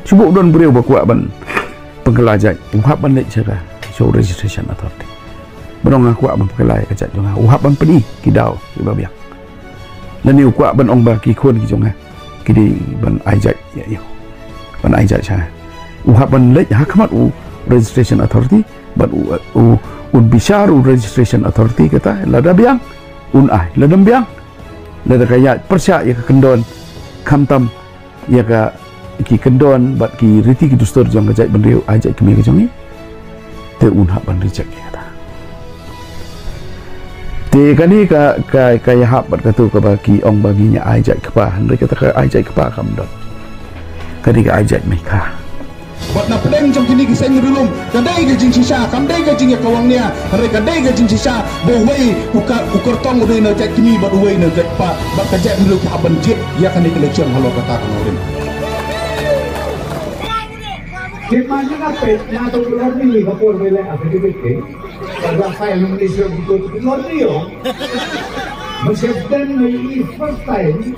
Cuba don beriu bakuak ban pengkelajai uhap ban lek cara show registration authority. Berong aku ban pengkelai kajat jong uhap ban pedi kidau iba biak. Lan ni kuak ban ong ba ki khon ki jong kidi ban aijat ya yo. Ban aijat cha. Uhap ban lek ha khamat registration authority ban un bisharu registration authority kata lada biang un ladam biang lada kaya persya ya kendon kamtam ya ka ki kendon bat ki riti ki dustor jong ajak bendeu ajak kemi ke jongi te un hak ban reject kata te kani ka ya hak bat katu ka bagi ong baginya ajak kepa hendak kata ka ajak kepa kamdon kani ka ajak mereka buat na pedeng trong kini kisah dulu kadai ke jing sisa kadai ke jing kawangnya hari kadai ke jing sisa bowai ukar tong udah na cek kini buat uai na cek pa bak kajak dulu ka banjit ya kan dikelecian halo kata kan urin Gimana ngapain? Yang tu keluar ni, kapur bela apa dia bikin? Kalau saya Malaysia betul keluar ni yo, Meseden ni first time,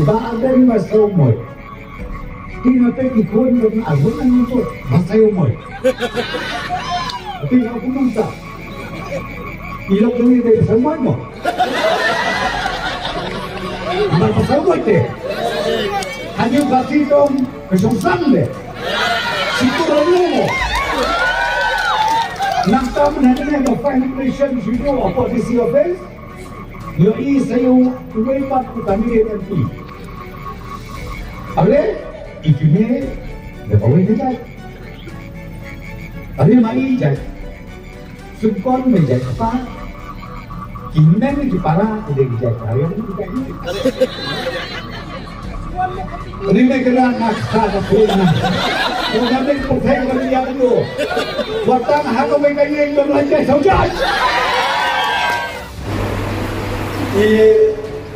bahagian masa umur. Kini apa ikut dengan agunan itu masa umur. Tapi aku mungkin ilok ni dari semua mo. Masa umur deh. Hanya kasih dong kesungsan deh. Situ ramu. Nakta mengenai definition situ oposisi offense. Yo isayo uwepat kami NP. Able ikine depois dijat. Able mai jat. Subkon menjat apa? Kini ni para tidak dijat. Ayo dijat. Ini negara naksa kapuna. Kemudian percaya kepada dia itu. Watang hak mereka yang berbelanja saja. Ini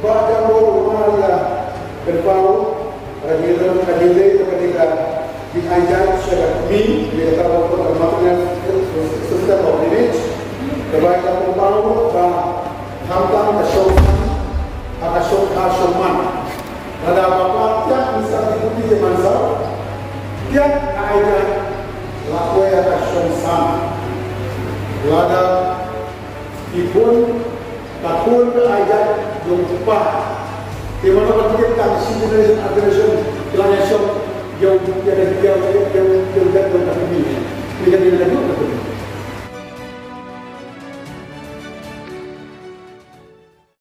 pada orang berbau radikal ketika diajar secara mi dia tahu perkembangan sistem organisasi kebaikan berbau dan hantam kesoman ada apa tiap bisa diikuti zaman sekarang tiap ajar lakukan kesoman ada ibun takun ajar yang cepat di mana kita simulasi aggression yang jatuh ini dengan